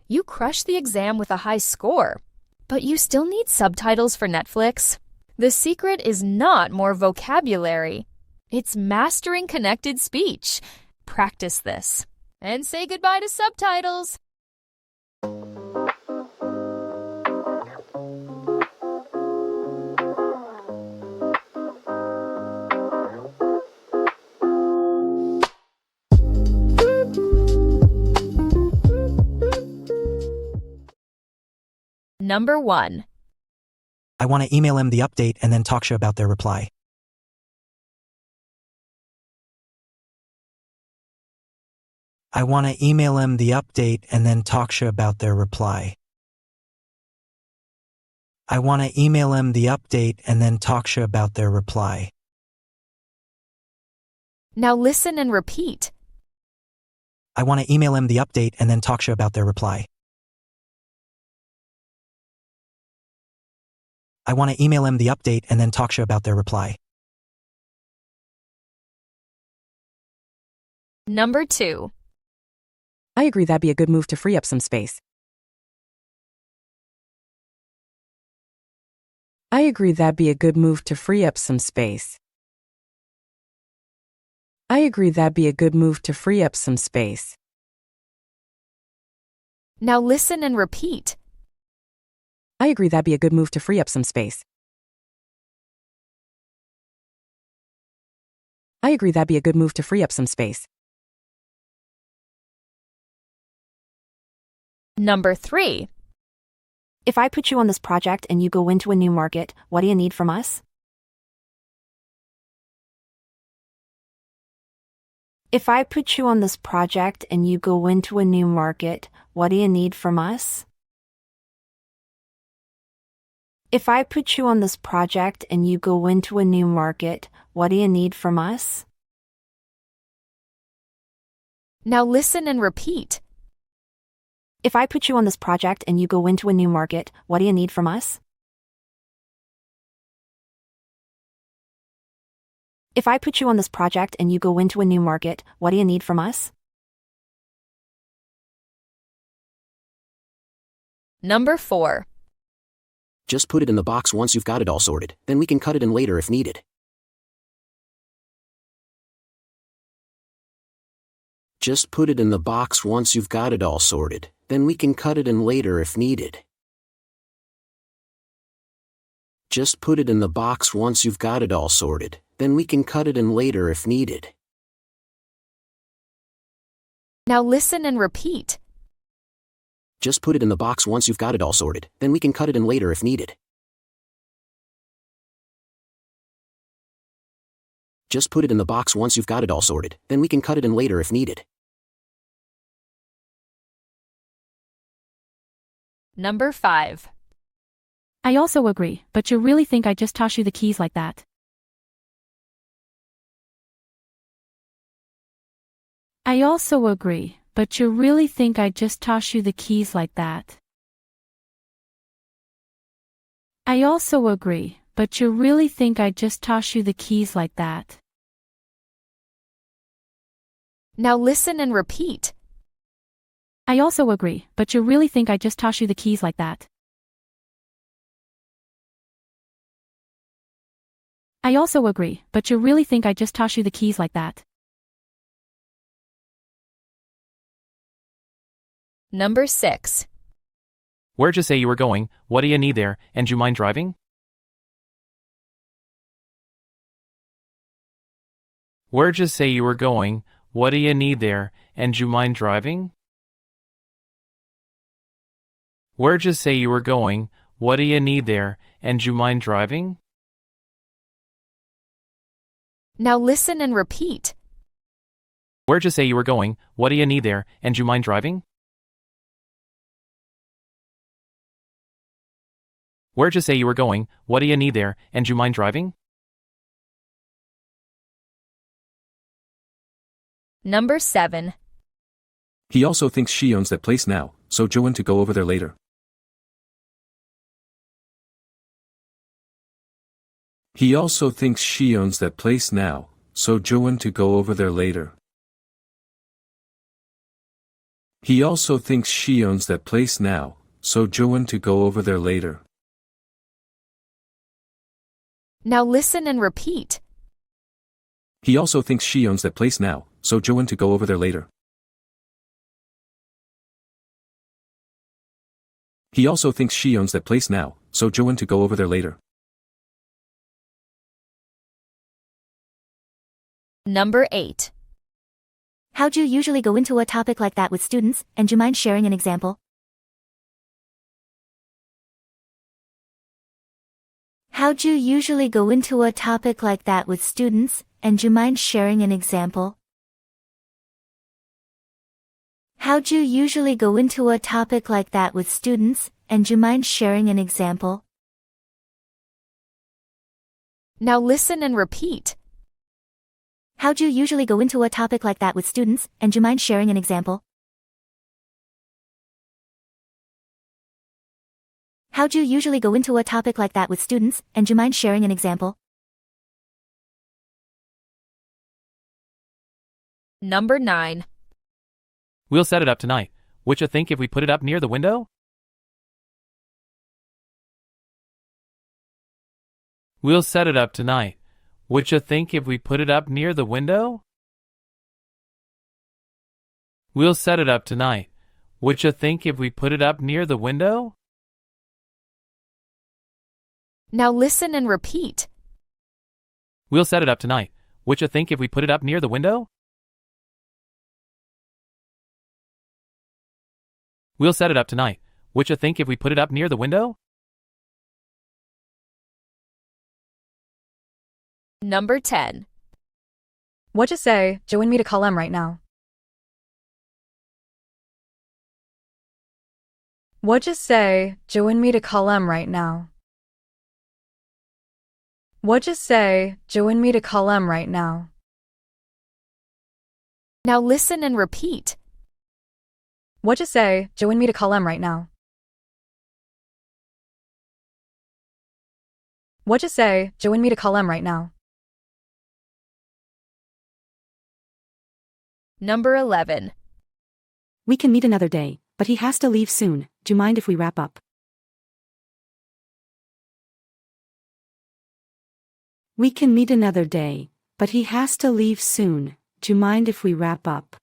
You crushed the exam with a high score, but you still need subtitles for Netflix? The secret is not more vocabulary. It's mastering connected speech. Practice this and say goodbye to subtitles. Number 1. I want to email him the update and then talk to you about their reply. I want to email him the update and then talk to you about their reply. I want to email him the update and then talk to you about their reply. Now listen and repeat. I want to email him the update and then talk to you about their reply. I want to email him the update and then talk to you about their reply. Number 2. I agree that'd be a good move to free up some space. I agree that'd be a good move to free up some space. I agree that'd be a good move to free up some space. Now listen and repeat. I agree that'd be a good move to free up some space. I agree that'd be a good move to free up some space. Number 3. If I put you on this project and you go into a new market, what do you need from us? If I put you on this project and you go into a new market, what do you need from us? If I put you on this project and you go into a new market, what do you need from us? Now listen and repeat. If I put you on this project and you go into a new market, what do you need from us? If I put you on this project and you go into a new market, what do you need from us? Number 4. Just put it in the box once you've got it all sorted, then we can cut it in later if needed. Just put it in the box once you've got it all sorted, then we can cut it in later if needed. Just put it in the box once you've got it all sorted, then we can cut it in later if needed. Now listen and repeat. Just put it in the box once you've got it all sorted, then we can cut it in later if needed. Just put it in the box once you've got it all sorted, then we can cut it in later if needed. Number 5. I also agree, but you really think I just toss you the keys like that? I also agree, but you really think I just toss you the keys like that? I also agree, but you really think I just toss you the keys like that? Now listen and repeat. I also agree, but you really think I just toss you the keys like that? I also agree, but you really think I just toss you the keys like that? Number 6. Where'd you say you were going? What do you need there, and you mind driving? Where'd you say you were going? What do you need there, and you mind driving? Where'd you say you were going? What do you need there, and you mind driving? Now listen and repeat. Where'd you say you were going? What do you need there, and you mind driving? Where'd you say you were going? What do you need there, and you mind driving? Number 7. He also thinks she owns that place now, so Joanne to go over there later. He also thinks she owns that place now, so Joanne to go over there later. He also thinks she owns that place now, so Joanne to go over there later. Now listen and repeat. He also thinks she owns that place now, so Joanne to go over there later. He also thinks she owns that place now, so Joanne to go over there later. Number 8. How'd you usually go into a topic like that with students, and do you mind sharing an example? How'd you usually go into a topic like that with students, and do you mind sharing an example? How'd you usually go into a topic like that with students, and do you mind sharing an example? Now listen and repeat. How'd you usually go into a topic like that with students, and do you mind sharing an example? How'd you usually go into a topic like that with students, and do you mind sharing an example? Number 9. We'll set it up tonight. What you think if we put it up near the window? We'll set it up tonight. What you think if we put it up near the window? We'll set it up tonight. What you think if we put it up near the window? Now listen and repeat. We'll set it up tonight. What you think if we put it up near the window? We'll set it up tonight. What you think if we put it up near the window? Number 10. What'd you say? Joe and me to call M right now. What'd you say? Joe and me to call M right now. What'd you say? Joe and me to call M right now. Now listen and repeat. What'd you say? Joe and me to call M right now. What'd you say? Joe and me to call M right now. Number 11. We can meet another day, but he has to leave soon. Do you mind if we wrap up? We can meet another day, but he has to leave soon. Do you mind if we wrap up?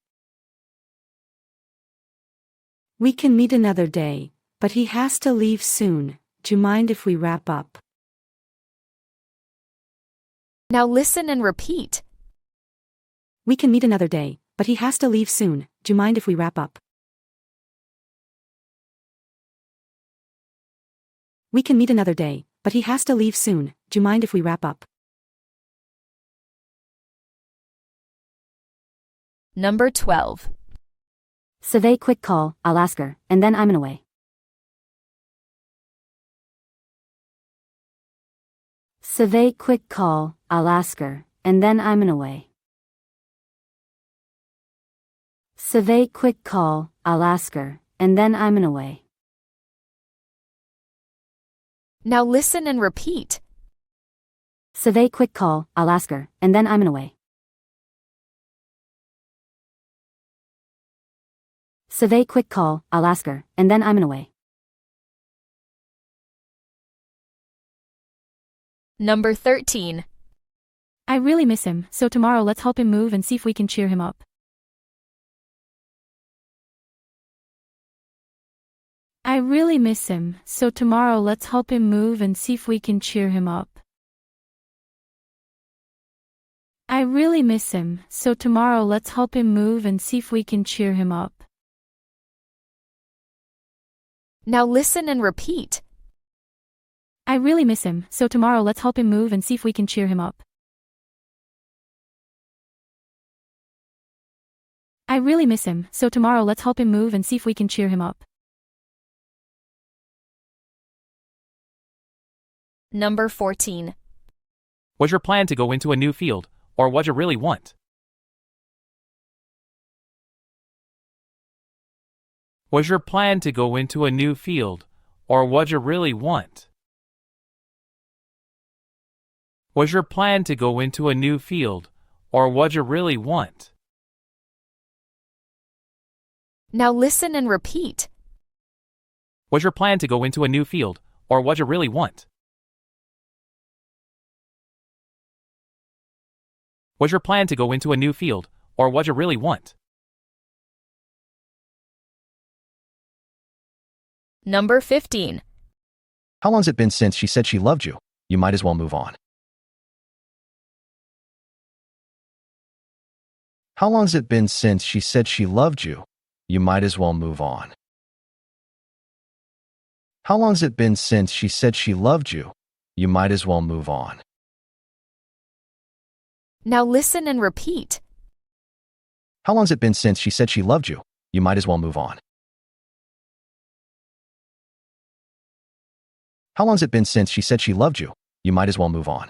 We can meet another day, but he has to leave soon. Do you mind if we wrap up? Now listen and repeat. We can meet another day, but he has to leave soon. Do you mind if we wrap up? We can meet another day, but he has to leave soon. Do you mind if we wrap up? Number 12. Survey quick call, I'll ask her, and then I'm in a way. Survey quick call, I'll ask her, and then I'm in a way. Survey quick call, I'll ask her, and then I'm in a way. Now listen and repeat. Survey quick call, I'll ask her, and then I'm in a way. Survey quick call, I'll ask her, and then I'm in a way. Number 13. I really miss him, so tomorrow let's help him move and see if we can cheer him up. I really miss him, so tomorrow let's help him move and see if we can cheer him up. I really miss him, so tomorrow let's help him move and see if we can cheer him up. Now listen and repeat. I really miss him, so tomorrow let's help him move and see if we can cheer him up. I really miss him, so tomorrow let's help him move and see if we can cheer him up. Number 14. Was your plan to go into a new field, or what you really want? Was your plan to go into a new field, or what you really want? Was your plan to go into a new field, or what you really want? Now listen and repeat. Was your plan to go into a new field, or what you really want? Was your plan to go into a new field, or what you really want? Number 15. How long's it been since she said she loved you? You might as well move on. How long's it been since she said she loved you? You might as well move on. How long's it been since she said she loved you? You might as well move on. Now listen and repeat. How long's it been since she said she loved you? You might as well move on. How long's it been since she said she loved you? You might as well move on.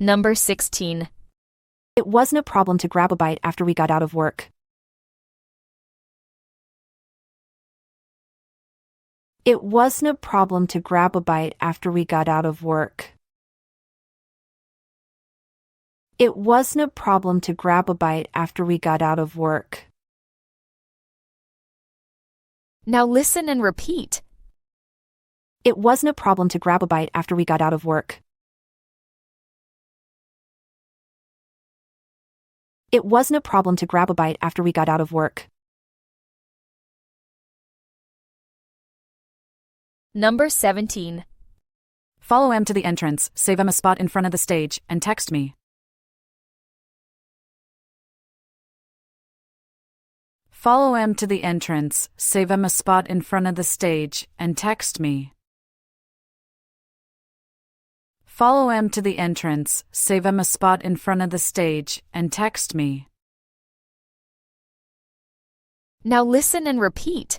Number 16. It wasn't a problem to grab a bite after we got out of work. It wasn't a problem to grab a bite after we got out of work. It wasn't a problem to grab a bite after we got out of work. Now listen and repeat. It wasn't a problem to grab a bite after we got out of work. It wasn't a problem to grab a bite after we got out of work. Number 17. Follow M to the entrance, save M a spot in front of the stage, and text me. Follow M to the entrance, save M a spot in front of the stage, and text me. Follow M to the entrance, save M a spot in front of the stage, and text me. Now listen and repeat.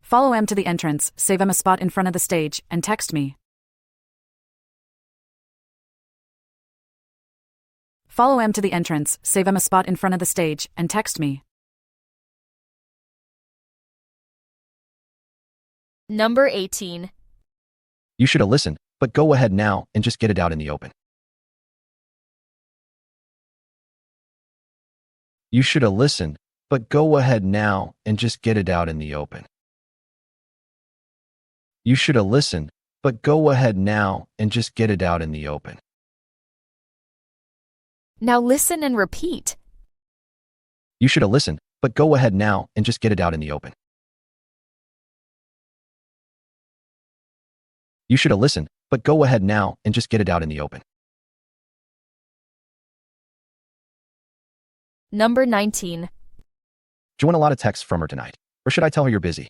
Follow M to the entrance, save M a spot in front of the stage, and text me. Follow M to the entrance, save M a spot in front of the stage, and text me. Number 18. You should have listened, but go ahead now and just get it out in the open. You should have listened, but go ahead now and just get it out in the open. You should have listened, but go ahead now and just get it out in the open. Now listen and repeat. You should have listened, but go ahead now and just get it out in the open. You should have listened, but go ahead now and just get it out in the open. Number 19. Do you want a lot of texts from her tonight? Or should I tell her you're busy?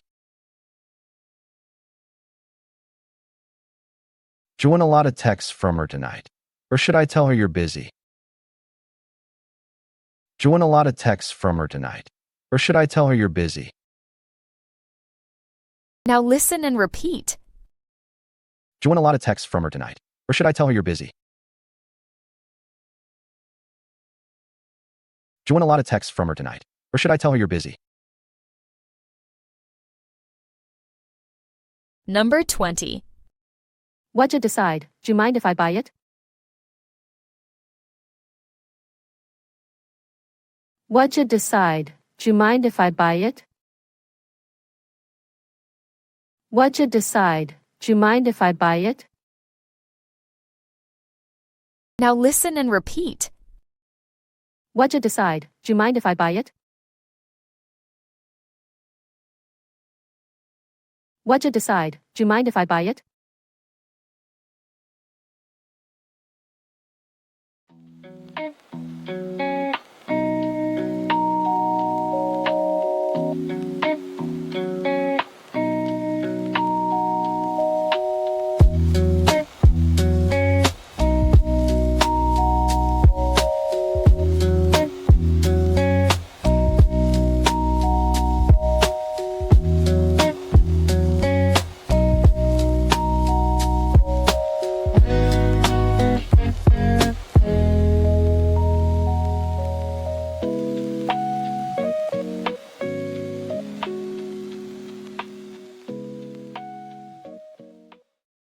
Do you want a lot of texts from her tonight? Or should I tell her you're busy? Do you want a lot of texts from her tonight? Or should I tell her you're busy? Now listen and repeat. Do you want a lot of texts from her tonight? Or should I tell her you're busy? Do you want a lot of texts from her tonight? Or should I tell her you're busy? Number 20. What'd you decide? Do you mind if I buy it? What'd you decide? Do you mind if I buy it? What'd you decide? Do you mind if I buy it? Now listen and repeat. What'd you decide? Do you mind if I buy it? What'd you decide? Do you mind if I buy it?